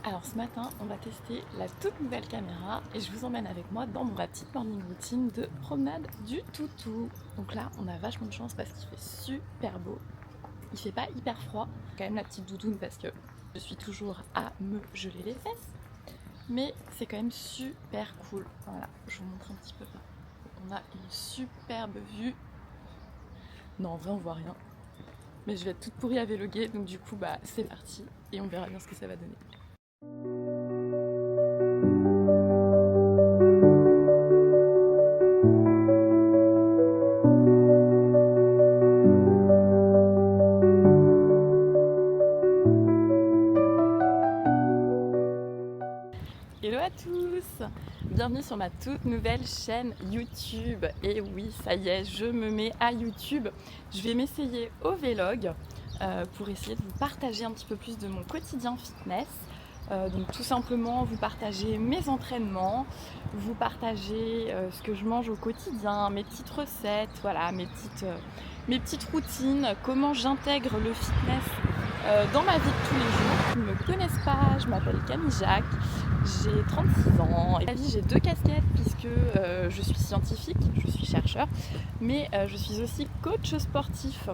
Alors ce matin, on va tester la toute nouvelle caméra et je vous emmène avec moi dans ma petite morning routine de promenade du toutou. Donc là, on a vachement de chance parce qu'il fait super beau. Il fait pas hyper froid, quand même la petite doudoune parce que je suis toujours à me geler les fesses. Mais c'est quand même super cool. Voilà, je vous montre un petit peu là. On a une superbe vue. Non, en vrai, on voit rien. Mais je vais être toute pourrie à véloguer, donc du coup, c'est parti et on verra bien ce que ça va donner. Hello à tous! Bienvenue sur ma toute nouvelle chaîne YouTube. Et oui, ça y est, je me mets à YouTube. Je vais m'essayer au vlog pour essayer de vous partager un petit peu plus de mon quotidien fitness. Donc tout simplement vous partager mes entraînements, vous partager ce que je mange au quotidien, mes petites recettes, voilà, mes petites routines, comment j'intègre le fitness dans ma vie de tous les jours. Qui ne me connaissent pas, je m'appelle Camille Jacques, j'ai 36 ans et à la vie j'ai deux casquettes puisque je suis scientifique, je suis chercheur, mais je suis aussi coach sportif.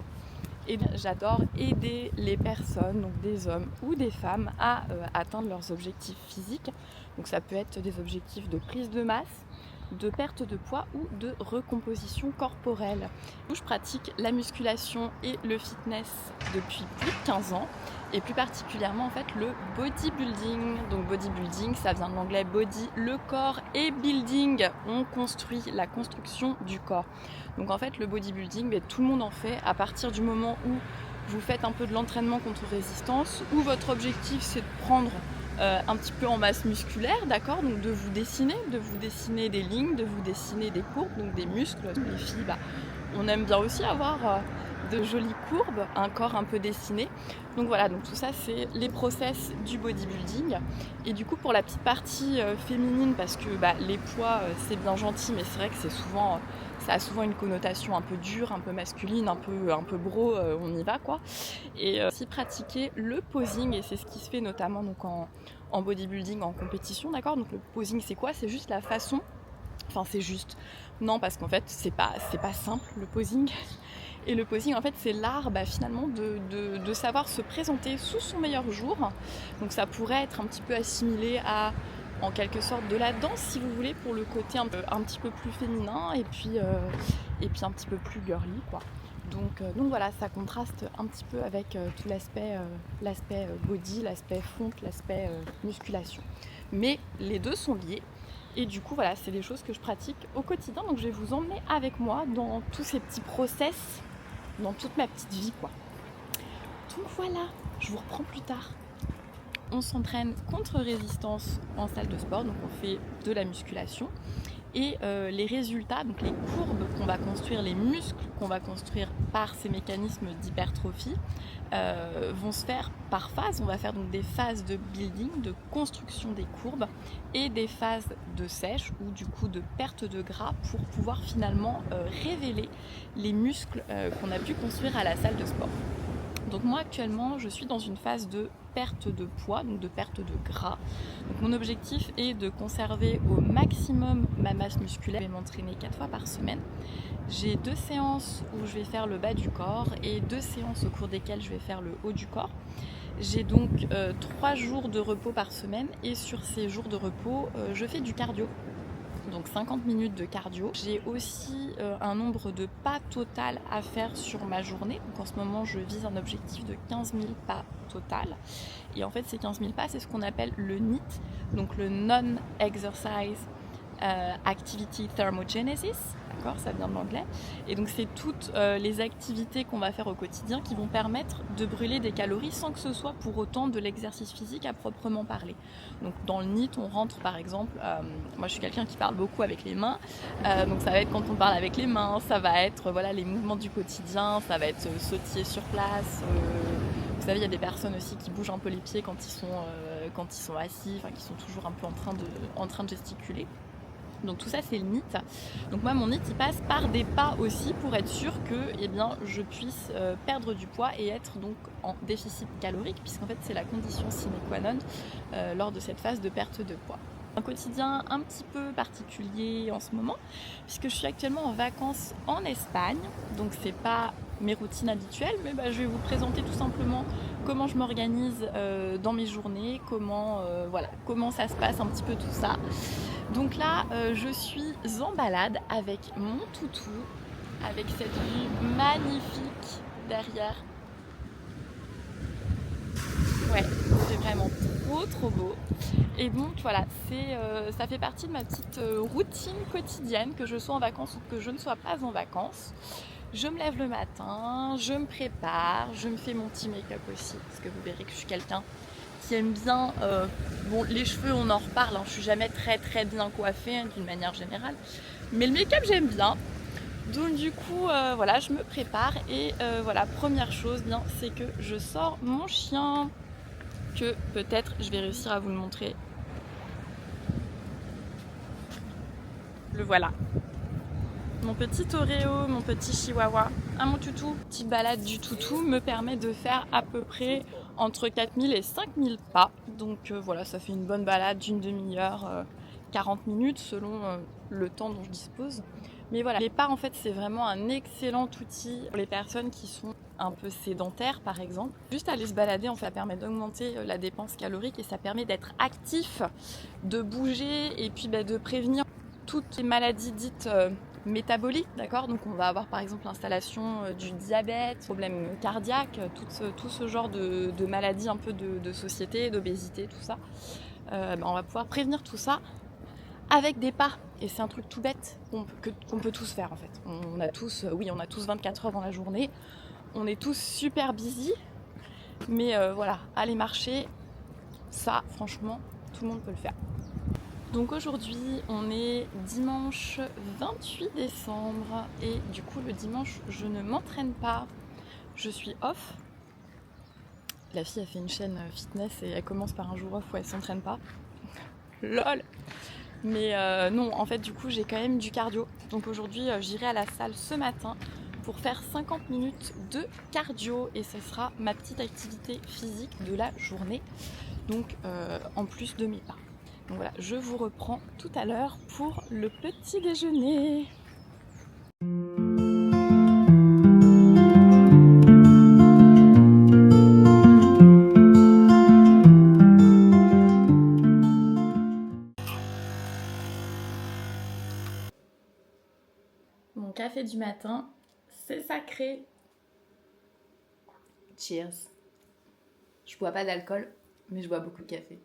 Et j'adore aider les personnes, donc des hommes ou des femmes, à atteindre leurs objectifs physiques. Donc ça peut être des objectifs de prise de masse, de perte de poids ou de recomposition corporelle. Je pratique la musculation et le fitness depuis plus de 15 ans et plus particulièrement en fait le bodybuilding. Donc bodybuilding, ça vient de l'anglais body, le corps, et building, on construit, la construction du corps. Donc en fait le bodybuilding, tout le monde en fait à partir du moment où vous faites un peu de l'entraînement contre résistance, où votre objectif c'est de prendre un petit peu en masse musculaire, d'accord, donc de vous dessiner des lignes, de vous dessiner des courbes, donc des muscles. Les filles, on aime bien aussi avoir de jolies courbes, un corps un peu dessiné. Donc voilà, donc tout ça c'est les process du bodybuilding. Et du coup pour la petite partie féminine, parce que les poids c'est bien gentil, mais c'est vrai que ça a souvent une connotation un peu dure, un peu masculine, un peu bro, on y va quoi. Et aussi pratiquer le posing, et c'est ce qui se fait notamment donc en bodybuilding, en compétition, d'accord. Donc le posing c'est quoi? C'est juste la façon, enfin c'est juste, non parce qu'en fait c'est pas simple le posing. Et le posing en fait c'est l'art finalement de savoir se présenter sous son meilleur jour. Donc ça pourrait être un petit peu assimilé à en quelque sorte de la danse si vous voulez, pour le côté un petit peu plus féminin et puis un petit peu plus girly quoi. Donc voilà, ça contraste un petit peu avec tout l'aspect body, l'aspect fonte, l'aspect musculation. Mais les deux sont liés. Et du coup voilà, c'est des choses que je pratique au quotidien. Donc je vais vous emmener avec moi dans tous ces petits process, dans toute ma petite vie quoi. Donc voilà, je vous reprends plus tard. On s'entraîne contre résistance en salle de sport, donc on fait de la musculation. Et les résultats, donc les courbes qu'on va construire, les muscles qu'on va construire par ces mécanismes d'hypertrophie vont se faire par phase. On va faire donc des phases de building, de construction des courbes, et des phases de sèche ou du coup de perte de gras pour pouvoir finalement révéler les muscles qu'on a pu construire à la salle de sport. Donc moi actuellement je suis dans une phase de perte de poids, donc de perte de gras. Donc mon objectif est de conserver au maximum ma masse musculaire. Je vais m'entraîner 4 fois par semaine. J'ai 2 séances où je vais faire le bas du corps et 2 séances au cours desquelles je vais faire le haut du corps. J'ai donc 3 jours de repos par semaine, et sur ces jours de repos je fais du cardio. Donc 50 minutes de cardio. J'ai aussi un nombre de pas total à faire sur ma journée. Donc en ce moment je vise un objectif de 15 000 pas total. Et en fait ces 15 000 pas c'est ce qu'on appelle le NEAT, donc le Non-Exercise Activity Thermogenesis, d'accord, ça vient de l'anglais. Et donc c'est toutes les activités qu'on va faire au quotidien qui vont permettre de brûler des calories sans que ce soit pour autant de l'exercice physique à proprement parler. Donc dans le NEAT on rentre par exemple, moi je suis quelqu'un qui parle beaucoup avec les mains, donc ça va être quand on parle avec les mains, ça va être voilà les mouvements du quotidien, ça va être sautiller sur place. Vous savez, il y a des personnes aussi qui bougent un peu les pieds quand ils sont assis, enfin qui sont toujours un peu en train de gesticuler. Donc tout ça c'est le NEAT. Donc moi mon NEAT il passe par des pas aussi pour être sûr que eh bien, je puisse perdre du poids et être donc en déficit calorique, puisqu'en fait c'est la condition sine qua non lors de cette phase de perte de poids. Un quotidien un petit peu particulier en ce moment, puisque je suis actuellement en vacances en Espagne, donc c'est pas mes routines habituelles, mais je vais vous présenter tout simplement comment je m'organise dans mes journées, comment ça se passe un petit peu tout ça. Donc là, je suis en balade avec mon toutou, avec cette vue magnifique derrière. Ouais, c'est vraiment trop beau. Et donc voilà, ça fait partie de ma petite routine quotidienne, que je sois en vacances ou que je ne sois pas en vacances. Je me lève le matin, je me prépare, je me fais mon petit make-up aussi, parce que vous verrez que je suis quelqu'un qui aime bien, bon les cheveux on en reparle, hein, je suis jamais très bien coiffée d'une manière générale, mais le make-up j'aime bien. Donc du coup voilà, je me prépare et voilà, première chose bien, c'est que je sors mon chien, que peut-être je vais réussir à vous le montrer. Le voilà. Mon petit Oreo, mon petit chihuahua, mon toutou. Petite balade du toutou me permet de faire à peu près entre 4000 et 5000 pas. Donc voilà, ça fait une bonne balade d'une demi-heure, 40 minutes selon le temps dont je dispose. Mais voilà, les pas en fait c'est vraiment un excellent outil pour les personnes qui sont un peu sédentaires par exemple. Juste aller se balader, en fait, ça permet d'augmenter la dépense calorique et ça permet d'être actif, de bouger et puis de prévenir toutes les maladies dites métaboliques, d'accord? Donc on va avoir par exemple l'installation du diabète, problèmes cardiaques, tout ce genre de maladies un peu de société, d'obésité, tout ça. On va pouvoir prévenir tout ça avec des pas. Et c'est un truc tout bête qu'on peut tous faire en fait. On a tous 24 heures dans la journée, on est tous super busy, mais voilà, aller marcher, ça franchement, tout le monde peut le faire. Donc aujourd'hui, on est dimanche 28 décembre et du coup le dimanche, je ne m'entraîne pas, je suis off. La fille a fait une chaîne fitness et elle commence par un jour off où elle s'entraîne pas. LOL. Mais non, en fait du coup j'ai quand même du cardio. Donc aujourd'hui j'irai à la salle ce matin pour faire 50 minutes de cardio et ce sera ma petite activité physique de la journée. Donc en plus de mes pas. Donc voilà, je vous reprends tout à l'heure pour le petit déjeuner. Mon café du matin, c'est sacré. Cheers. Je bois pas d'alcool, mais je bois beaucoup de café.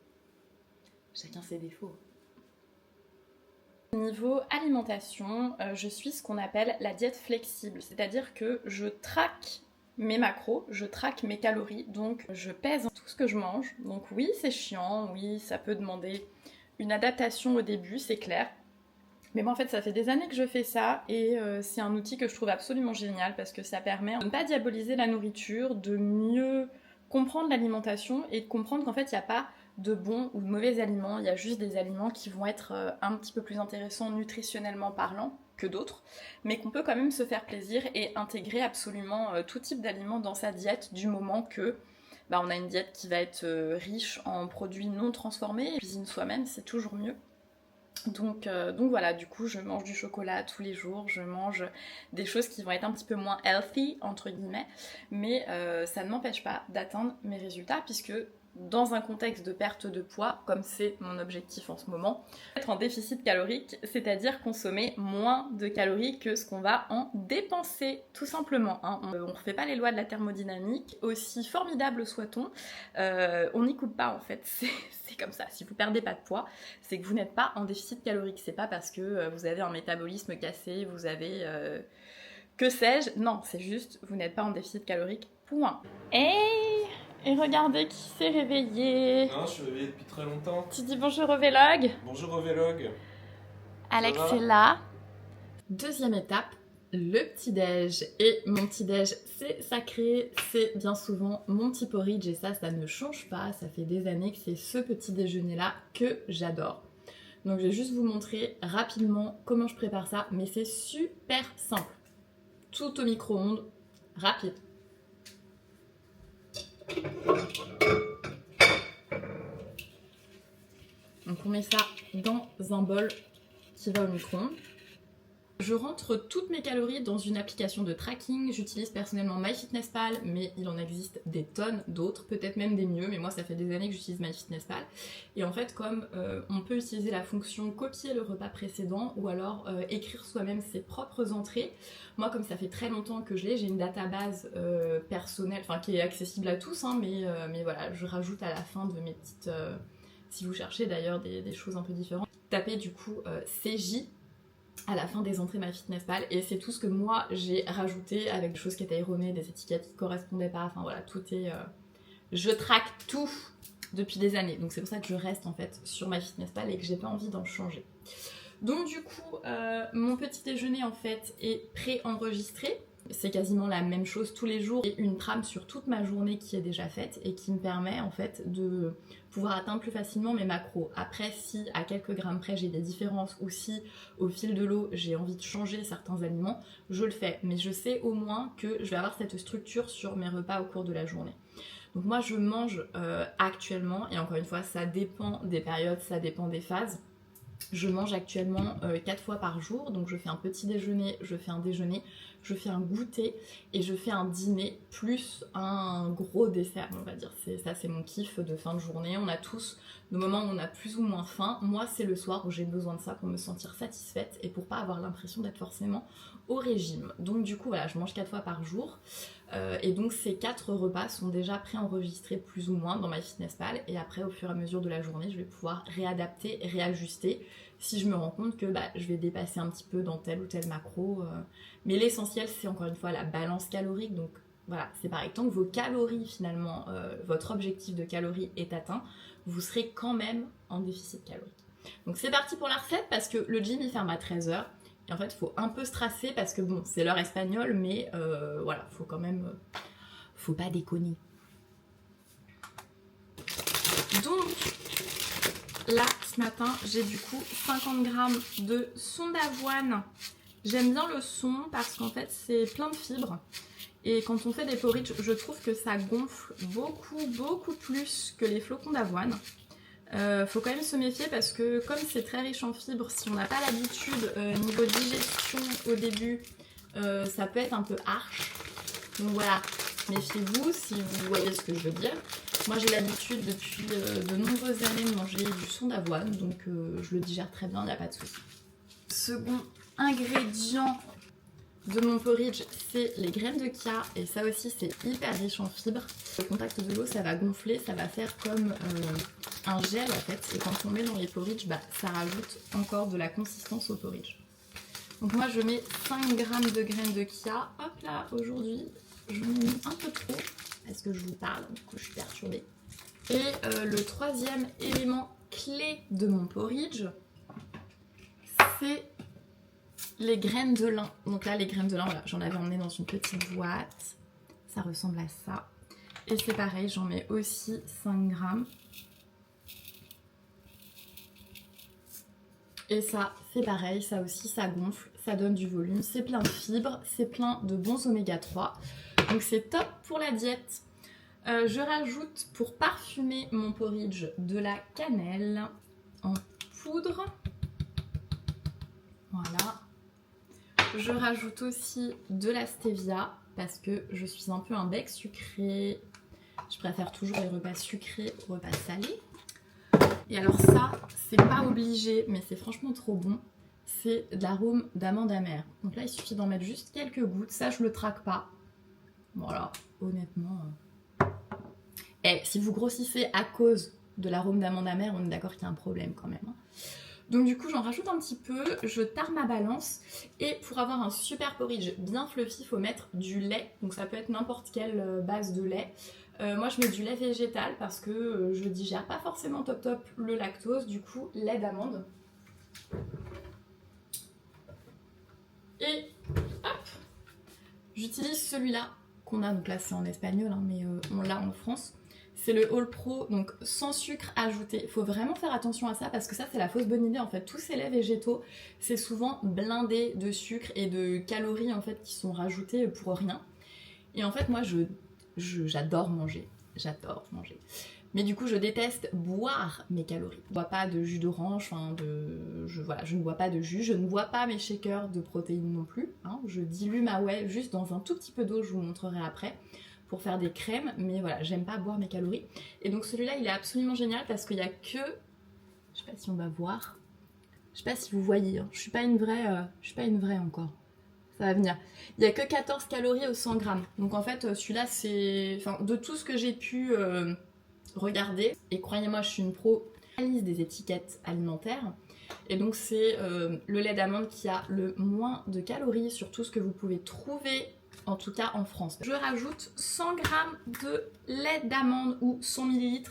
Chacun ses défauts. Niveau alimentation, je suis ce qu'on appelle la diète flexible, c'est-à-dire que je traque mes macros, je traque mes calories, donc je pèse tout ce que je mange. Donc oui, c'est chiant, oui, ça peut demander une adaptation au début, c'est clair. Mais moi en fait ça fait des années que je fais ça et c'est un outil que je trouve absolument génial parce que ça permet de ne pas diaboliser la nourriture, de mieux comprendre l'alimentation et de comprendre qu'en fait il n'y a pas de bons ou de mauvais aliments, il y a juste des aliments qui vont être un petit peu plus intéressants nutritionnellement parlant que d'autres, mais qu'on peut quand même se faire plaisir et intégrer absolument tout type d'aliments dans sa diète du moment que on a une diète qui va être riche en produits non transformés, et cuisine soi-même c'est toujours mieux. Donc voilà, du coup je mange du chocolat tous les jours, je mange des choses qui vont être un petit peu moins healthy entre guillemets, mais ça ne m'empêche pas d'atteindre mes résultats puisque dans un contexte de perte de poids, comme c'est mon objectif en ce moment, être en déficit calorique, c'est-à-dire consommer moins de calories que ce qu'on va en dépenser, tout simplement. Hein. On ne refait pas les lois de la thermodynamique, aussi formidable soit-on, on n'y coupe pas en fait, c'est comme ça. Si vous perdez pas de poids, c'est que vous n'êtes pas en déficit calorique, c'est pas parce que vous avez un métabolisme cassé, vous avez... que sais-je, non, c'est juste, vous n'êtes pas en déficit calorique, point. Et regardez qui s'est réveillé. Non, je suis réveillée depuis très longtemps. Tu dis bonjour au vlog. Bonjour au vlog. Alex est là. Deuxième étape, le petit-déj. Et mon petit-déj, c'est sacré, c'est bien souvent mon petit porridge et ça ne change pas. Ça fait des années que c'est ce petit déjeuner-là que j'adore. Donc je vais juste vous montrer rapidement comment je prépare ça, mais c'est super simple. Tout au micro-ondes, rapide. Donc on met ça dans un bol qui va au micro-ondes. Je rentre toutes mes calories dans une application de tracking. J'utilise personnellement MyFitnessPal, mais il en existe des tonnes d'autres, peut-être même des mieux, mais moi ça fait des années que j'utilise MyFitnessPal. Et en fait, comme on peut utiliser la fonction copier le repas précédent ou alors écrire soi-même ses propres entrées, moi comme ça fait très longtemps que je l'ai, j'ai une database personnelle, enfin qui est accessible à tous, hein, mais voilà, je rajoute à la fin de mes petites... si vous cherchez d'ailleurs des choses un peu différentes, tapez du coup CJ à la fin des entrées MyFitnessPal et c'est tout ce que moi j'ai rajouté avec des choses qui étaient erronées, des étiquettes qui correspondaient pas, enfin voilà, tout est... Je traque tout depuis des années, donc c'est pour ça que je reste en fait sur MyFitnessPal et que j'ai pas envie d'en changer. Donc du coup, mon petit déjeuner en fait est pré-enregistré. C'est quasiment la même chose tous les jours et une trame sur toute ma journée qui est déjà faite et qui me permet en fait de pouvoir atteindre plus facilement mes macros. Après, si à quelques grammes près j'ai des différences ou si au fil de l'eau j'ai envie de changer certains aliments, je le fais. Mais je sais au moins que je vais avoir cette structure sur mes repas au cours de la journée. Donc moi je mange actuellement, et encore une fois ça dépend des périodes, ça dépend des phases. Je mange actuellement 4 fois par jour, donc je fais un petit déjeuner, je fais un déjeuner, je fais un goûter et je fais un dîner plus un gros dessert, on va dire. Ça c'est mon kiff de fin de journée. On a tous nos moments où on a plus ou moins faim. Moi c'est le soir où j'ai besoin de ça pour me sentir satisfaite et pour pas avoir l'impression d'être forcément au régime. Donc du coup voilà, je mange 4 fois par jour. Et donc ces 4 repas sont déjà préenregistrés plus ou moins dans MyFitnessPal et après au fur et à mesure de la journée je vais pouvoir réadapter, réajuster si je me rends compte que je vais dépasser un petit peu dans tel ou tel macro. Mais l'essentiel c'est encore une fois la balance calorique, donc voilà, c'est pareil, tant que vos calories finalement, votre objectif de calories est atteint, vous serez quand même en déficit calorique. Donc c'est parti pour la recette parce que le gym il ferme à 13h. Et en fait, il faut un peu se tracer parce que bon, c'est l'heure espagnole, mais voilà, faut quand même... faut pas déconner. Donc, là, ce matin, j'ai du coup 50 grammes de son d'avoine. J'aime bien le son parce qu'en fait, c'est plein de fibres. Et quand on fait des porridge, je trouve que ça gonfle beaucoup plus que les flocons d'avoine. Faut quand même se méfier parce que comme c'est très riche en fibres, si on n'a pas l'habitude niveau digestion au début, ça peut être un peu harsh. Donc voilà, méfiez-vous si vous voyez ce que je veux dire. Moi j'ai l'habitude depuis de nombreuses années de manger du son d'avoine, donc je le digère très bien, il n'y a pas de souci. Second ingrédient de mon porridge, c'est les graines de chia et ça aussi c'est hyper riche en fibres. Au contact de l'eau ça va gonfler, ça va faire comme un gel en fait et quand on met dans les porridge, ça rajoute encore de la consistance au porridge. Donc moi je mets 5 grammes de graines de chia. Hop là, aujourd'hui je mets un peu trop parce que je vous parle, du coup je suis perturbée. Et le troisième élément clé de mon porridge, c'est les graines de lin. Donc là les graines de lin, voilà, j'en avais emmené dans une petite boîte. Ça ressemble à ça. Et c'est pareil, j'en mets aussi 5 grammes. Et ça, c'est pareil, ça aussi, ça gonfle, ça donne du volume, c'est plein de fibres, c'est plein de bons oméga 3. Donc c'est top pour la diète. Je rajoute pour parfumer mon porridge de la cannelle en poudre. Voilà. Je rajoute aussi de la stevia parce que je suis un peu un bec sucré. Je préfère toujours les repas sucrés aux repas salés. Et alors ça, c'est pas obligé, mais c'est franchement trop bon. C'est de l'arôme d'amande amère. Donc là, il suffit d'en mettre juste quelques gouttes. Ça, je le traque pas. Voilà, honnêtement. Et si vous grossissez à cause de l'arôme d'amande amère, on est d'accord qu'il y a un problème quand même. Donc du coup, j'en rajoute un petit peu. Je tare ma balance. Et pour avoir un super porridge bien fluffy, il faut mettre du lait. Donc ça peut être n'importe quelle base de lait. Moi je mets du lait végétal parce que je digère pas forcément top le lactose, du coup lait d'amande. Et hop, j'utilise celui-là qu'on a, donc là c'est en espagnol, hein, mais on l'a en France. C'est le All Pro, donc sans sucre ajouté. Il faut vraiment faire attention à ça parce que ça c'est la fausse bonne idée en fait. Tous ces laits végétaux, c'est souvent blindé de sucre et de calories en fait qui sont rajoutées pour rien. Et en fait moi j'adore manger, j'adore manger. Mais du coup je déteste boire mes calories. Je ne bois pas de jus d'orange, je ne bois pas de jus, je ne bois pas mes shakers de protéines non plus. Hein. Je dilue ma whey juste dans un tout petit peu d'eau, je vous montrerai après, pour faire des crèmes, mais voilà, j'aime pas boire mes calories. Et donc celui-là, il est absolument génial parce qu'il y a que... Je sais pas si on va voir. Je sais pas si vous voyez, hein. Je suis pas une vraie encore. Ça va venir. Il y a que 14 calories au 100 grammes. Donc en fait, celui-là, c'est... Enfin, de tout ce que j'ai pu regarder, et croyez-moi, je suis une pro, analyse des étiquettes alimentaires. Et donc c'est le lait d'amande qui a le moins de calories sur tout ce que vous pouvez trouver, en tout cas en France. Je rajoute 100 g de lait d'amande ou 100 ml.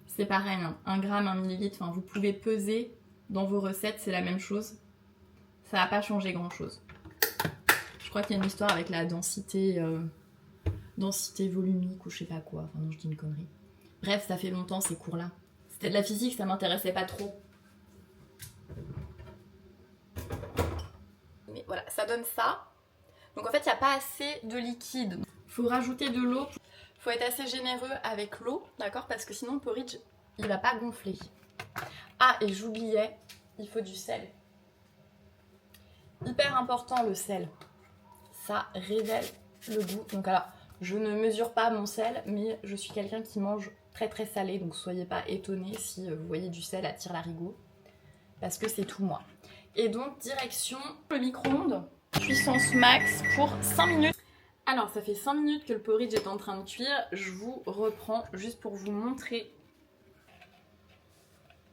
C'est pareil, hein, 1 g, 1 ml, enfin, vous pouvez peser dans vos recettes, c'est la même chose. Ça n'a pas changé grand chose. Je crois qu'il y a une histoire avec la densité volumique ou je sais pas quoi. Enfin non, je dis une connerie. Bref, ça fait longtemps ces cours-là. C'était de la physique, ça m'intéressait pas trop. Mais voilà, ça donne ça. Donc en fait, il n'y a pas assez de liquide. Il faut rajouter de l'eau. Il faut être assez généreux avec l'eau, d'accord? Parce que sinon le porridge, il va pas gonfler. Ah, et j'oubliais, il faut du sel. Hyper important le sel. Ça révèle le goût. Donc alors, je ne mesure pas mon sel, mais je suis quelqu'un qui mange très très salé. Donc soyez pas étonnés si vous voyez du sel à tire-larigot. Parce que c'est tout moi. Et donc, direction le micro-ondes. Puissance max pour 5 minutes. Alors ça fait 5 minutes que le porridge est en train de cuire. Je vous reprends juste pour vous montrer.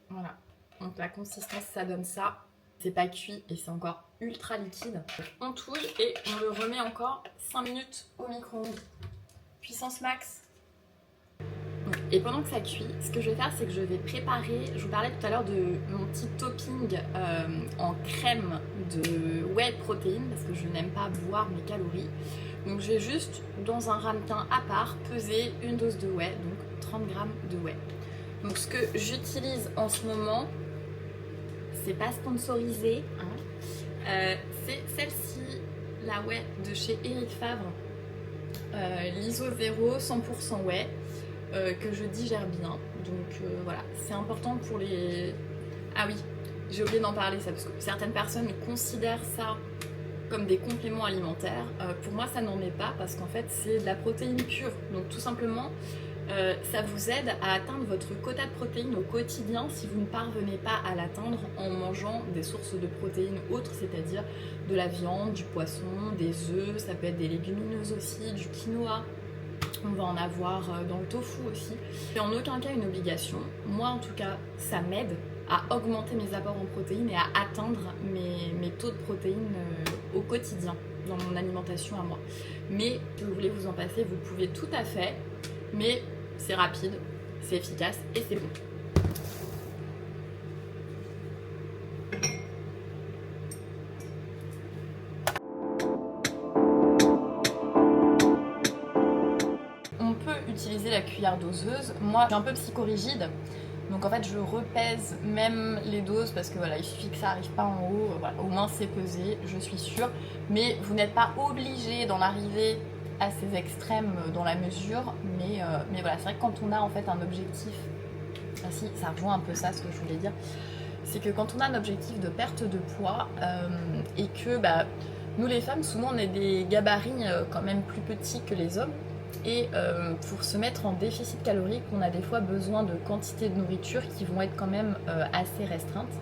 Voilà. Donc la consistance ça donne ça. C'est pas cuit et c'est encore ultra liquide. On touille et on le remet encore 5 minutes au micro-ondes. Puissance max. Et pendant que ça cuit, ce que je vais faire, c'est que je vais préparer, je vous parlais tout à l'heure de mon petit topping en crème de whey protéines, parce que je n'aime pas boire mes calories. Donc je vais juste, dans un ramequin à part, peser une dose de whey, donc 30 g de whey. Donc ce que j'utilise en ce moment, c'est pas sponsorisé, hein, c'est celle-ci, la whey de chez Eric Favre, l'ISO 0, 100% whey. Que je digère bien, donc voilà, c'est important pour les... Ah oui, j'ai oublié d'en parler ça, parce que certaines personnes considèrent ça comme des compléments alimentaires. Pour moi ça n'en est pas, parce qu'en fait c'est de la protéine pure, donc tout simplement ça vous aide à atteindre votre quota de protéines au quotidien si vous ne parvenez pas à l'atteindre en mangeant des sources de protéines autres, c'est-à-dire de la viande, du poisson, des œufs, ça peut être des légumineuses aussi, du quinoa. On va en avoir dans le tofu aussi. C'est en aucun cas une obligation. Moi en tout cas, ça m'aide à augmenter mes apports en protéines et à atteindre mes taux de protéines au quotidien dans mon alimentation à moi. Mais vous voulez vous en passer, vous pouvez tout à fait. Mais c'est rapide, c'est efficace et c'est bon. Utiliser la cuillère doseuse. Moi, je suis un peu psychorigide, donc en fait, je repèse même les doses parce que voilà, il suffit que ça arrive pas en haut. Voilà, au moins c'est pesé, je suis sûre. Mais vous n'êtes pas obligé d'en arriver à ces extrêmes dans la mesure. Mais voilà, c'est vrai que quand on a en fait un objectif, ah si, ça rejoint un peu ça, ce que je voulais dire, c'est que quand on a un objectif de perte de poids et que nous les femmes, souvent on est des gabarits quand même plus petits que les hommes. Et pour se mettre en déficit calorique, on a des fois besoin de quantités de nourriture qui vont être quand même assez restreintes.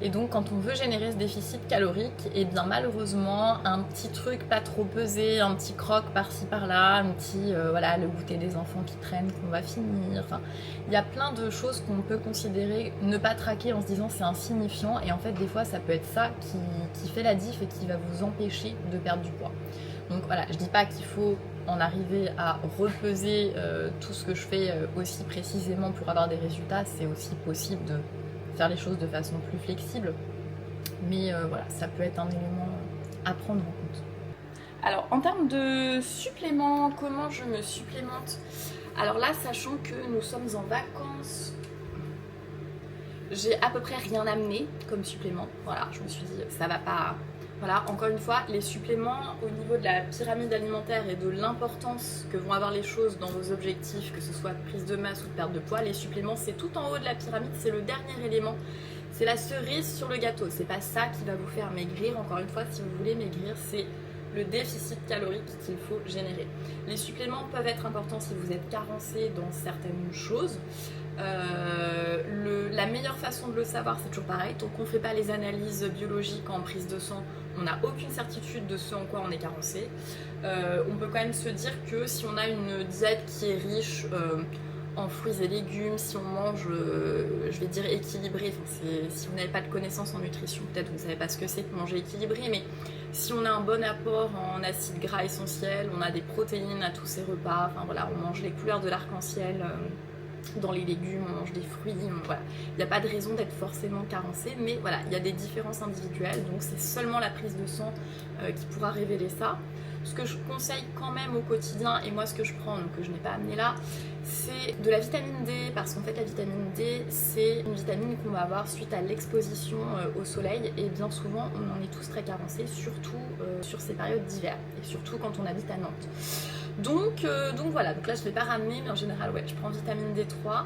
Et donc quand on veut générer ce déficit calorique, et bien malheureusement un petit truc pas trop pesé, un petit croque par-ci par-là, un petit voilà, le goûter des enfants qui traînent qu'on va finir. Enfin, il y a plein de choses qu'on peut considérer ne pas traquer en se disant c'est insignifiant, et en fait des fois ça peut être ça qui fait la diff et qui va vous empêcher de perdre du poids. Donc voilà, je dis pas qu'il faut en arriver à repeser tout ce que je fais aussi précisément pour avoir des résultats. C'est aussi possible de faire les choses de façon plus flexible, mais voilà, ça peut être un élément à prendre en compte. Alors en termes de suppléments, comment je me supplémente? Alors là, sachant que nous sommes en vacances, j'ai à peu près rien amené comme supplément. Voilà, je me suis dit, ça va pas... Voilà, encore une fois, les suppléments au niveau de la pyramide alimentaire et de l'importance que vont avoir les choses dans vos objectifs, que ce soit prise de masse ou de perte de poids, les suppléments, c'est tout en haut de la pyramide, c'est le dernier élément. C'est la cerise sur le gâteau, c'est pas ça qui va vous faire maigrir. Encore une fois, si vous voulez maigrir, c'est le déficit calorique qu'il faut générer. Les suppléments peuvent être importants si vous êtes carencé dans certaines choses. La meilleure façon de le savoir, c'est toujours pareil, tant qu'on ne fait pas les analyses biologiques en prise de sang, on n'a aucune certitude de ce en quoi on est carencé. On peut quand même se dire que si on a une diète qui est riche en fruits et légumes, si on mange, je vais dire équilibré, si vous n'avez pas de connaissances en nutrition, peut-être vous ne savez pas ce que c'est que manger équilibré, mais si on a un bon apport en acides gras essentiels, on a des protéines à tous ces repas, enfin voilà, on mange les couleurs de l'arc-en-ciel dans les légumes, on mange des fruits, voilà. Il n'y a pas de raison d'être forcément carencé, mais voilà, il y a des différences individuelles, donc c'est seulement la prise de sang qui pourra révéler ça. Ce que je conseille quand même au quotidien, et moi ce que je prends, donc que je n'ai pas amené là, c'est de la vitamine D, parce qu'en fait la vitamine D, c'est une vitamine qu'on va avoir suite à l'exposition au soleil, et bien souvent on en est tous très carencés, surtout sur ces périodes d'hiver, et surtout quand on habite à Nantes. Donc voilà, donc là je ne l'ai pas ramené, mais en général ouais, je prends vitamine D3,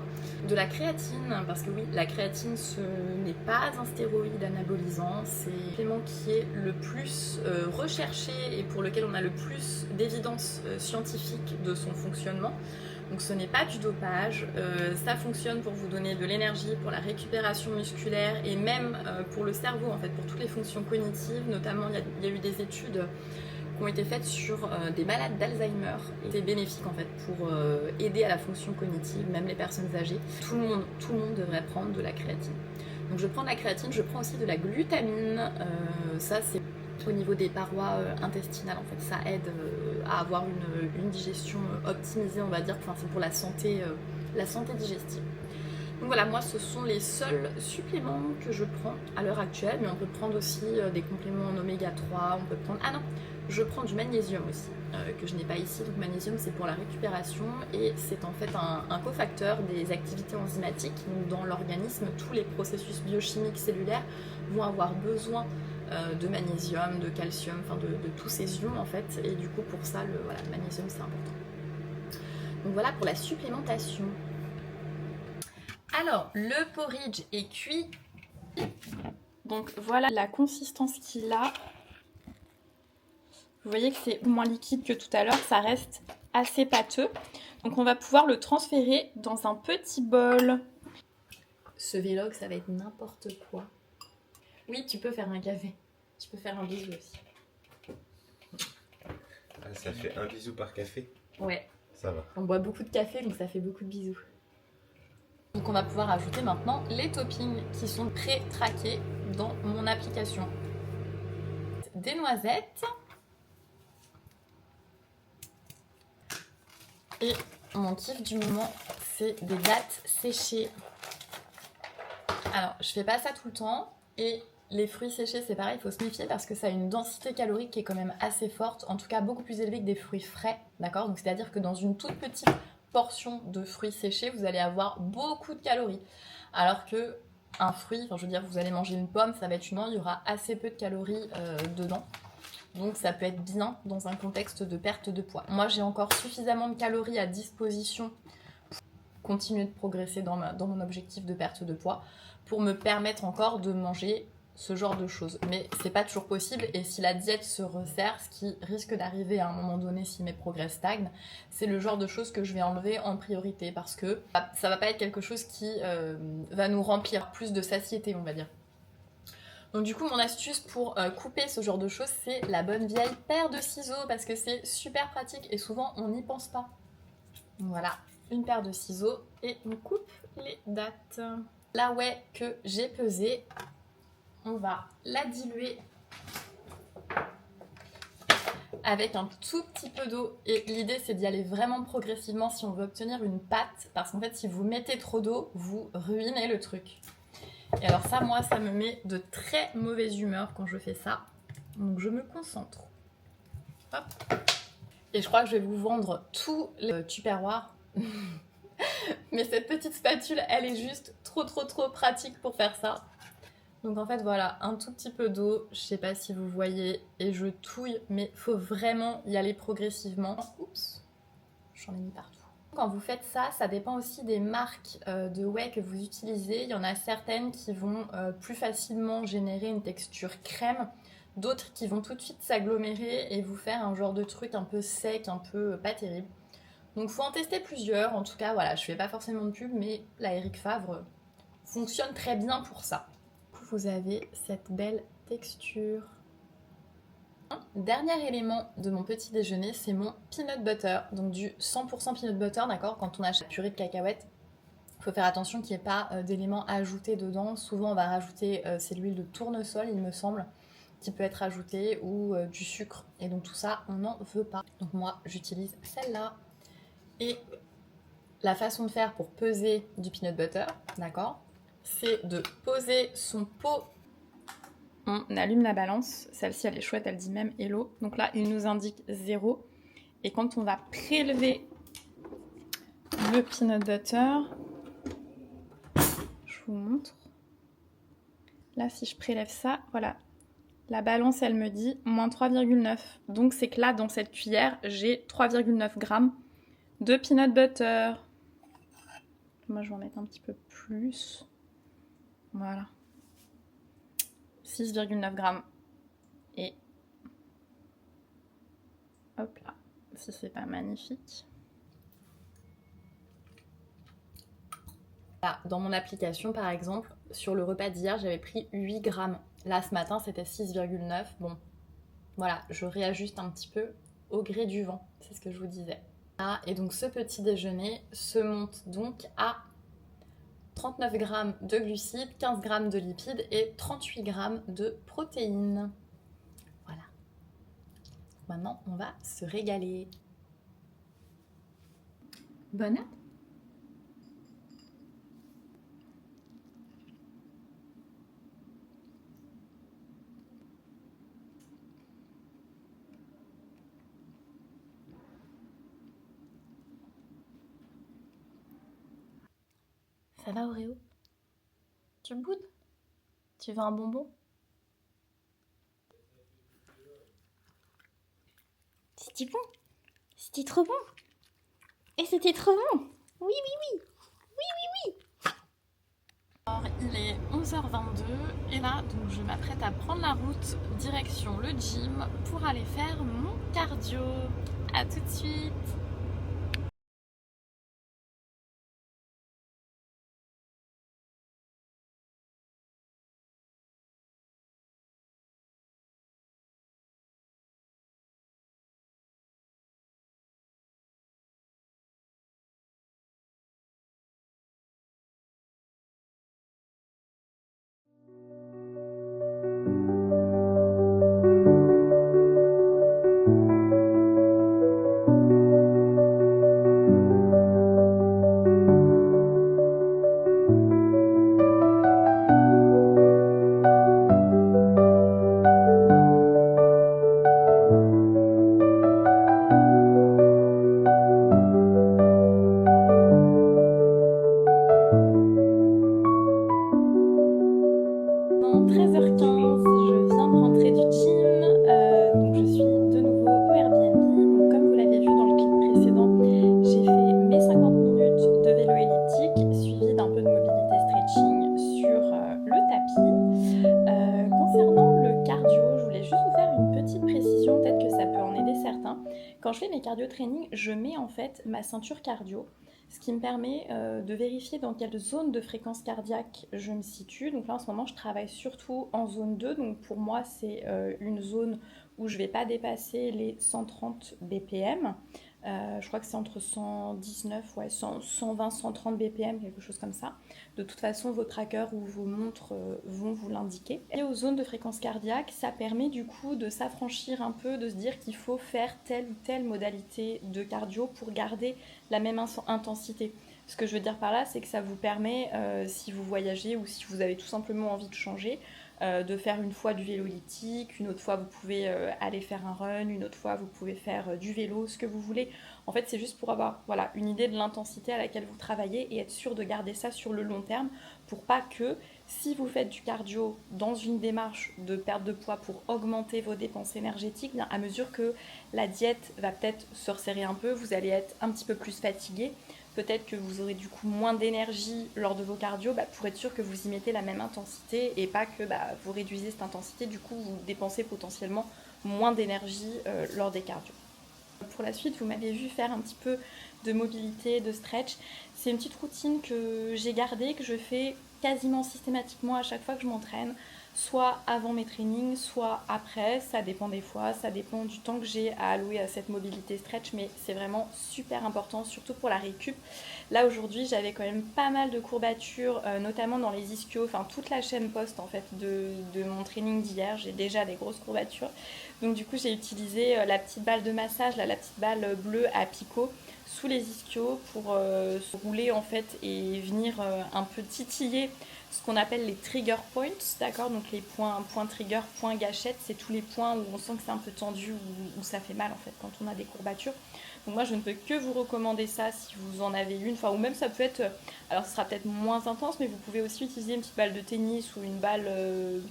de la créatine, parce que oui, la créatine ce n'est pas un stéroïde anabolisant, c'est le supplément qui est le plus recherché et pour lequel on a le plus d'évidence scientifique de son fonctionnement. Donc ce n'est pas du dopage, ça fonctionne pour vous donner de l'énergie, pour la récupération musculaire et même pour le cerveau en fait, pour toutes les fonctions cognitives, notamment il y a eu des études qui ont été faites sur des malades d'Alzheimer et c'est bénéfique en fait pour aider à la fonction cognitive, même les personnes âgées. Tout le monde devrait prendre de la créatine. Donc je prends de la créatine, je prends aussi de la glutamine, ça c'est au niveau des parois intestinales en fait, ça aide à avoir une digestion optimisée on va dire, enfin c'est pour la santé digestive. Donc voilà, moi ce sont les seuls suppléments que je prends à l'heure actuelle, mais on peut prendre aussi des compléments en oméga 3, on peut prendre... Ah non, je prends du magnésium aussi, que je n'ai pas ici, donc magnésium c'est pour la récupération et c'est en fait un cofacteur des activités enzymatiques. Donc dans l'organisme, tous les processus biochimiques cellulaires vont avoir besoin de magnésium, de calcium, enfin de tous ces ions en fait, et du coup pour ça le magnésium c'est important. Donc voilà pour la supplémentation. Alors, le porridge est cuit. Donc voilà la consistance qu'il a. Vous voyez que c'est moins liquide que tout à l'heure, ça reste assez pâteux. Donc on va pouvoir le transférer dans un petit bol. Ce vlog, ça va être n'importe quoi. Oui, tu peux faire un café. Tu peux faire un bisou aussi. Ah, ça fait un bisou par café? Ouais. Ça va. On boit beaucoup de café, donc ça fait beaucoup de bisous. Donc on va pouvoir ajouter maintenant les toppings qui sont pré-traqués dans mon application. Des noisettes. Et mon kiff du moment, c'est des dattes séchées. Alors, je fais pas ça tout le temps. Et les fruits séchés, c'est pareil, il faut se méfier parce que ça a une densité calorique qui est quand même assez forte. En tout cas, beaucoup plus élevée que des fruits frais. D'accord? Donc, c'est-à-dire que dans une toute petite portion de fruits séchés, vous allez avoir beaucoup de calories. Alors que un fruit, enfin, je veux dire, vous allez manger une pomme, ça va être une orange, il y aura assez peu de calories dedans. Donc ça peut être bien dans un contexte de perte de poids. Moi j'ai encore suffisamment de calories à disposition pour continuer de progresser dans mon objectif de perte de poids, pour me permettre encore de manger ce genre de choses. Mais c'est pas toujours possible et si la diète se resserre, ce qui risque d'arriver à un moment donné si mes progrès stagnent, c'est le genre de choses que je vais enlever en priorité parce que ça va pas être quelque chose qui va nous remplir plus de satiété on va dire. Donc du coup mon astuce pour couper ce genre de choses c'est la bonne vieille paire de ciseaux parce que c'est super pratique et souvent on n'y pense pas. Donc voilà, une paire de ciseaux et on coupe les dattes. La whey que j'ai pesée, on va la diluer avec un tout petit peu d'eau et l'idée c'est d'y aller vraiment progressivement si on veut obtenir une pâte parce qu'en fait si vous mettez trop d'eau vous ruinez le truc. Et alors ça, moi, ça me met de très mauvaise humeur quand je fais ça. Donc je me concentre. Hop. Et je crois que je vais vous vendre tout le Tupperware Mais cette petite spatule, elle est juste trop pratique pour faire ça. Donc en fait voilà, un tout petit peu d'eau, je sais pas si vous voyez, et je touille, mais faut vraiment y aller progressivement. Oups, j'en ai mis partout. Quand vous faites ça, ça dépend aussi des marques de whey que vous utilisez. Il y en a certaines qui vont plus facilement générer une texture crème, d'autres qui vont tout de suite s'agglomérer et vous faire un genre de truc un peu sec, un peu pas terrible. Donc faut en tester plusieurs. En tout cas, voilà, je fais pas forcément de pub, mais la Eric Favre fonctionne très bien pour ça. Vous avez cette belle texture. Dernier élément de mon petit déjeuner, c'est mon peanut butter. Donc du 100% peanut butter, d'accord? Quand on achète purée de cacahuètes, il faut faire attention qu'il n'y ait pas d'éléments ajoutés dedans. Souvent, on va rajouter, c'est l'huile de tournesol, il me semble, qui peut être ajoutée, ou du sucre. Et donc tout ça, on n'en veut pas. Donc moi, j'utilise celle-là. Et la façon de faire pour peser du peanut butter, d'accord, c'est de poser son pot. On allume la balance. Celle-ci, elle est chouette, elle dit même hello. Donc là, il nous indique 0. Et quand on va prélever le peanut butter, je vous montre. Là, si je prélève ça, voilà. La balance, elle me dit moins 3,9. Donc c'est que là, dans cette cuillère, j'ai 3,9 grammes de peanut butter. Moi, je vais en mettre un petit peu plus. Voilà. 6,9 grammes. Et hop là, si c'est pas magnifique. Là, dans mon application, par exemple, sur le repas d'hier, j'avais pris 8 grammes. Là, ce matin, c'était 6,9. Bon, voilà, je réajuste un petit peu au gré du vent. C'est ce que je vous disais. Ah, et donc, ce petit déjeuner se monte donc à 39 grammes de glucides, 15 grammes de lipides et 38 grammes de protéines. Voilà. Maintenant, on va se régaler. Bonne app. Ça va, Oreo? Tu boudes? Tu veux un bonbon? C'était bon. C'était trop bon. Et c'était trop bon. Oui, oui, oui. Oui, oui, oui. Alors, il est 11h22 et là, donc, je m'apprête à prendre la route direction le gym pour aller faire mon cardio. À tout de suite. Quand je fais mes cardio training, je mets en fait ma ceinture cardio, ce qui me permet de vérifier dans quelle zone de fréquence cardiaque je me situe. Donc là en ce moment je travaille surtout en zone 2, donc pour moi c'est une zone où je ne vais pas dépasser les 130 BPM. Je crois que c'est entre 119, ouais, 120, 130 BPM, quelque chose comme ça. De toute façon, vos trackers ou vos montres vont vous l'indiquer. Et aux zones de fréquence cardiaque, ça permet du coup de s'affranchir un peu, de se dire qu'il faut faire telle ou telle modalité de cardio pour garder la même intensité. Ce que je veux dire par là, c'est que ça vous permet, si vous voyagez ou si vous avez tout simplement envie de changer, de faire une fois du vélo elliptique, une autre fois vous pouvez aller faire un run, une autre fois vous pouvez faire du vélo, ce que vous voulez. En fait, c'est juste pour avoir voilà, une idée de l'intensité à laquelle vous travaillez et être sûr de garder ça sur le long terme pour pas que si vous faites du cardio dans une démarche de perte de poids pour augmenter vos dépenses énergétiques, bien, à mesure que la diète va peut-être se resserrer un peu, vous allez être un petit peu plus fatigué. Peut-être que vous aurez du coup moins d'énergie lors de vos cardio pour être sûr que vous y mettez la même intensité et pas que vous réduisez cette intensité, du coup vous dépensez potentiellement moins d'énergie lors des cardio. Pour la suite, vous m'avez vu faire un petit peu de mobilité, de stretch. C'est une petite routine que j'ai gardée, que je fais quasiment systématiquement à chaque fois que je m'entraîne, soit avant mes trainings, soit après, ça dépend des fois, ça dépend du temps que j'ai à allouer à cette mobilité stretch, mais c'est vraiment super important, surtout pour la récup. Là aujourd'hui, j'avais quand même pas mal de courbatures, notamment dans les ischios, enfin toute la chaîne post en fait de mon training d'hier, j'ai déjà des grosses courbatures. Donc du coup, j'ai utilisé la petite balle de massage, la petite balle bleue à picot sous les ischios pour se rouler en fait et venir un peu titiller ce qu'on appelle les trigger points, d'accord? Donc les points trigger, points gâchette, c'est tous les points où on sent que c'est un peu tendu, où ça fait mal en fait quand on a des courbatures. Donc moi je ne peux que vous recommander ça si vous en avez une, enfin ou même ça peut être, alors ce sera peut-être moins intense, mais vous pouvez aussi utiliser une petite balle de tennis ou une balle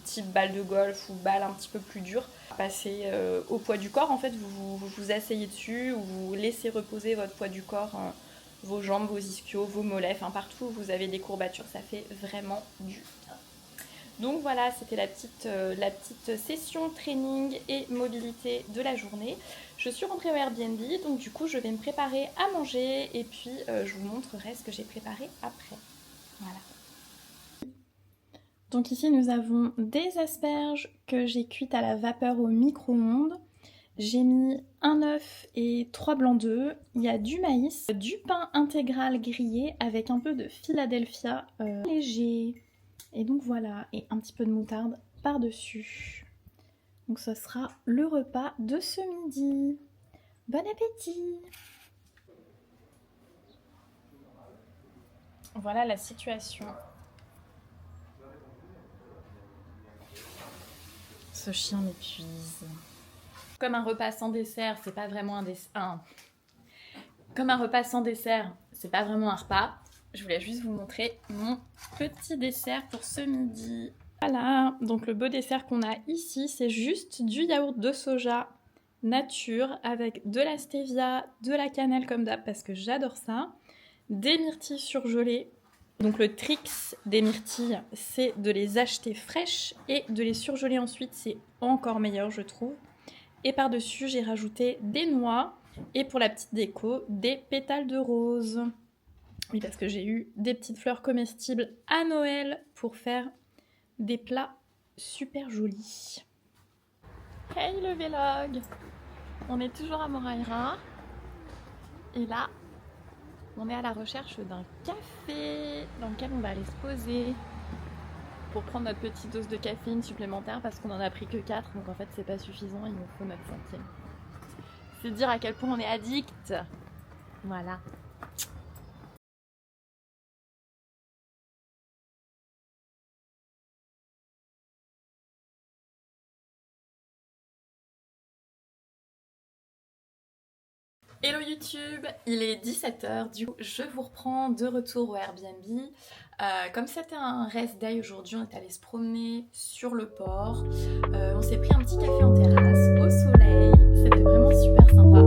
type balle de golf ou balle un petit peu plus dure. Passer au poids du corps, en fait vous asseyez dessus ou vous laissez reposer votre poids du corps, vos jambes, vos ischios, vos mollets, enfin partout où vous avez des courbatures, ça fait vraiment du bien. Donc voilà, c'était la petite session training et mobilité de la journée. Je suis rentrée au Airbnb, donc du coup je vais me préparer à manger et puis je vous montrerai ce que j'ai préparé après. Voilà. Donc ici nous avons des asperges que j'ai cuites à la vapeur au micro-ondes. J'ai mis un œuf et 3 blancs d'œufs. Il y a du maïs, du pain intégral grillé avec un peu de Philadelphia léger. Et donc voilà, et un petit peu de moutarde par-dessus. Donc ce sera le repas de ce midi. Bon appétit! Voilà la situation. Ce chien m'épuise. Comme un repas sans dessert, c'est pas vraiment un dessert. Comme un repas sans dessert, c'est pas vraiment un repas. Je voulais juste vous montrer mon petit dessert pour ce midi. Voilà, donc le beau dessert qu'on a ici, c'est juste du yaourt de soja nature avec de la stevia, de la cannelle comme d'hab parce que j'adore ça, des myrtilles surgelées. Donc le tricks des myrtilles, c'est de les acheter fraîches et de les surgeler ensuite, c'est encore meilleur je trouve. Et par-dessus, j'ai rajouté des noix et pour la petite déco, des pétales de rose. Oui, parce que j'ai eu des petites fleurs comestibles à Noël pour faire des plats super jolis. Hey le vlog! On est toujours à Moraïra. Et là, on est à la recherche d'un café dans lequel on va aller se poser pour prendre notre petite dose de caféine supplémentaire parce qu'on en a pris que 4, donc en fait c'est pas suffisant, il nous faut notre 5e. C'est dire à quel point on est addict. Voilà. Hello YouTube, il est 17h, du coup je vous reprends de retour au Airbnb. Comme c'était un rest day aujourd'hui, on est allé se promener sur le port. On s'est pris un petit café en terrasse, au soleil, c'était vraiment super sympa.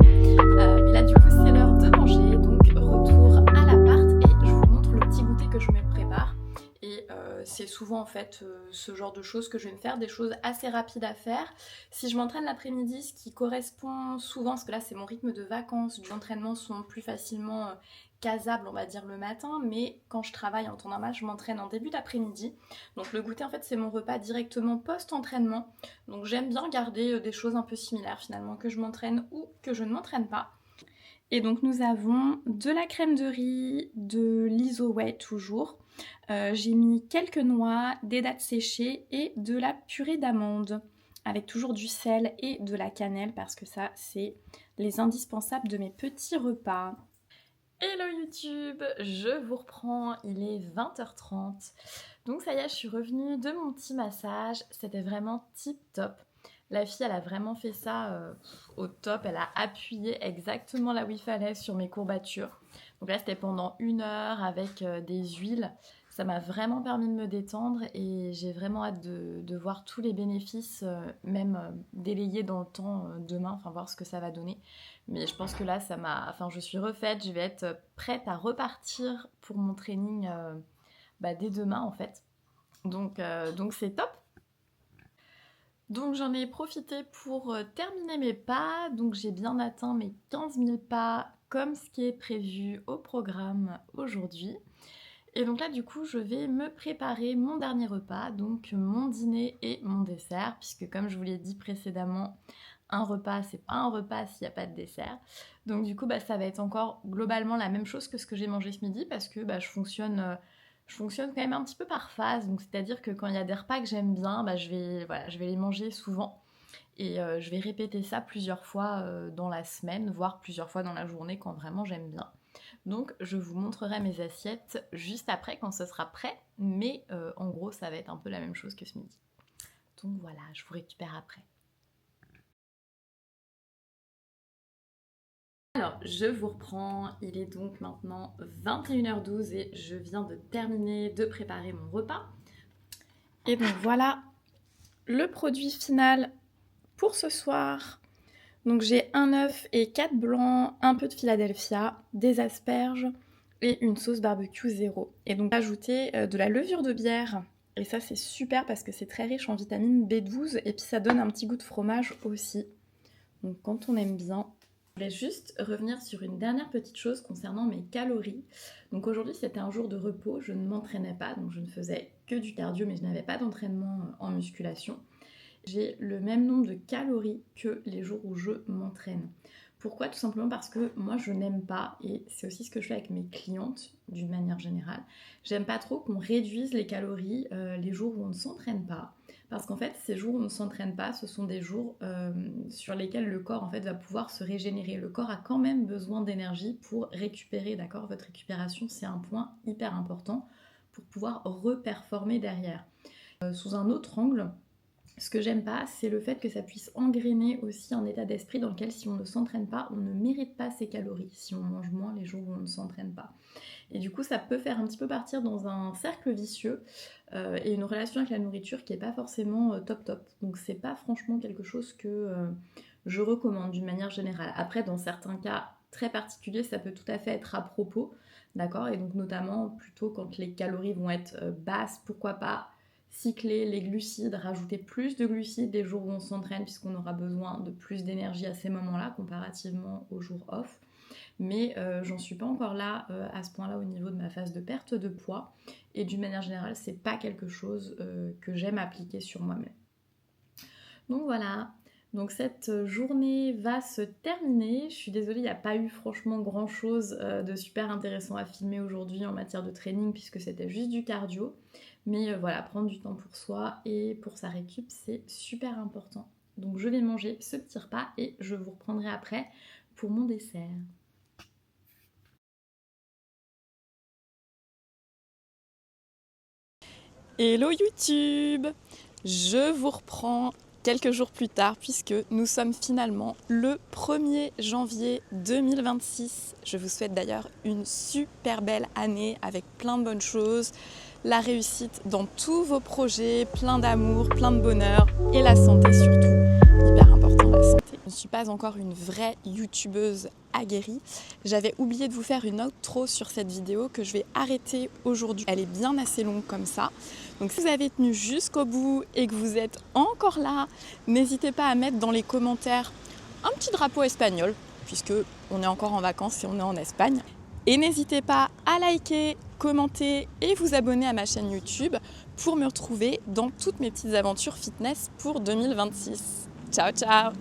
Mais là du coup c'est l'heure de manger, donc retour à l'appart et je vous montre le petit goûter que je me prépare. Et c'est souvent en fait ce genre de choses que je vais me faire, des choses assez rapides à faire. Si je m'entraîne l'après-midi, ce qui correspond souvent, parce que là c'est mon rythme de vacances, les entraînements sont plus facilement casables on va dire le matin, mais quand je travaille en temps normal, je m'entraîne en début d'après-midi. Donc le goûter en fait c'est mon repas directement post-entraînement. Donc j'aime bien garder des choses un peu similaires finalement, que je m'entraîne ou que je ne m'entraîne pas. Et donc nous avons de la crème de riz, de l'Isoway toujours. J'ai mis quelques noix, des dattes séchées et de la purée d'amandes avec toujours du sel et de la cannelle parce que ça c'est les indispensables de mes petits repas. Hello YouTube, je vous reprends, il est 20h30. Donc ça y est, je suis revenue de mon petit massage, c'était vraiment tip top. La fille, elle a vraiment fait ça au top, elle a appuyé exactement là où il fallait sur mes courbatures. Donc là, c'était pendant 1 heure avec des huiles. Ça m'a vraiment permis de me détendre et j'ai vraiment hâte de voir tous les bénéfices, même délayés dans le temps demain, enfin voir ce que ça va donner. Mais je pense que là, je suis refaite, je vais être prête à repartir pour mon training dès demain en fait. Donc c'est top. Donc j'en ai profité pour terminer mes pas. Donc j'ai bien atteint mes 15 000 pas comme ce qui est prévu au programme aujourd'hui. Et donc là, du coup, je vais me préparer mon dernier repas, donc mon dîner et mon dessert, puisque comme je vous l'ai dit précédemment, un repas, c'est pas un repas s'il n'y a pas de dessert. Donc du coup, ça va être encore globalement la même chose que ce que j'ai mangé ce midi, parce que je fonctionne quand même un petit peu par phase. Donc c'est-à-dire que quand il y a des repas que j'aime bien, je vais les manger souvent. Et je vais répéter ça plusieurs fois dans la semaine, voire plusieurs fois dans la journée quand vraiment j'aime bien. Donc je vous montrerai mes assiettes juste après quand ce sera prêt, mais en gros ça va être un peu la même chose que ce midi. Donc voilà, je vous récupère après. Alors je vous reprends, il est donc maintenant 21h12 et je viens de terminer de préparer mon repas. Et donc voilà le produit final pour ce soir. Donc j'ai un œuf et 4 blancs, un peu de Philadelphia, des asperges et une sauce barbecue zéro. Et donc ajouter de la levure de bière. Et ça c'est super parce que c'est très riche en vitamine B12 et puis ça donne un petit goût de fromage aussi. Donc quand on aime bien. Je voulais juste revenir sur une dernière petite chose concernant mes calories. Donc aujourd'hui c'était un jour de repos, je ne m'entraînais pas, donc je ne faisais que du cardio mais je n'avais pas d'entraînement en musculation. J'ai le même nombre de calories que les jours où je m'entraîne. Pourquoi ? Tout simplement parce que moi je n'aime pas, et c'est aussi ce que je fais avec mes clientes d'une manière générale, j'aime pas trop qu'on réduise les calories les jours où on ne s'entraîne pas. Parce qu'en fait, ces jours où on ne s'entraîne pas, ce sont des jours sur lesquels le corps en fait, va pouvoir se régénérer. Le corps a quand même besoin d'énergie pour récupérer, d'accord ? Votre récupération, c'est un point hyper important pour pouvoir reperformer derrière. Sous un autre angle, ce que j'aime pas, c'est le fait que ça puisse engrainer aussi un état d'esprit dans lequel si on ne s'entraîne pas, on ne mérite pas ses calories, si on mange moins les jours où on ne s'entraîne pas. Et du coup, ça peut faire un petit peu partir dans un cercle vicieux et une relation avec la nourriture qui n'est pas forcément top. Donc c'est pas franchement quelque chose que je recommande d'une manière générale. Après, dans certains cas très particuliers, ça peut tout à fait être à propos, d'accord ? Et donc notamment, plutôt quand les calories vont être basses, pourquoi pas cycler les glucides, rajouter plus de glucides les jours où on s'entraîne puisqu'on aura besoin de plus d'énergie à ces moments-là comparativement aux jours off. Mais j'en suis pas encore là à ce point-là au niveau de ma phase de perte de poids et d'une manière générale c'est pas quelque chose que j'aime appliquer sur moi-même. Donc voilà, donc cette journée va se terminer. Je suis désolée, il n'y a pas eu franchement grand chose de super intéressant à filmer aujourd'hui en matière de training puisque c'était juste du cardio. Mais voilà, prendre du temps pour soi et pour sa récup, c'est super important. Donc je vais manger ce petit repas et je vous reprendrai après pour mon dessert. Hello YouTube! Je vous reprends quelques jours plus tard puisque nous sommes finalement le 1er janvier 2026. Je vous souhaite d'ailleurs une super belle année avec plein de bonnes choses, la réussite dans tous vos projets, plein d'amour, plein de bonheur et la santé surtout, hyper important la santé. Je ne suis pas encore une vraie youtubeuse aguerrie. J'avais oublié de vous faire une outro sur cette vidéo que je vais arrêter aujourd'hui. Elle est bien assez longue comme ça. Donc si vous avez tenu jusqu'au bout et que vous êtes encore là, n'hésitez pas à mettre dans les commentaires un petit drapeau espagnol, puisque on est encore en vacances et on est en Espagne. Et n'hésitez pas à liker, commenter et vous abonner à ma chaîne YouTube pour me retrouver dans toutes mes petites aventures fitness pour 2026. Ciao ciao!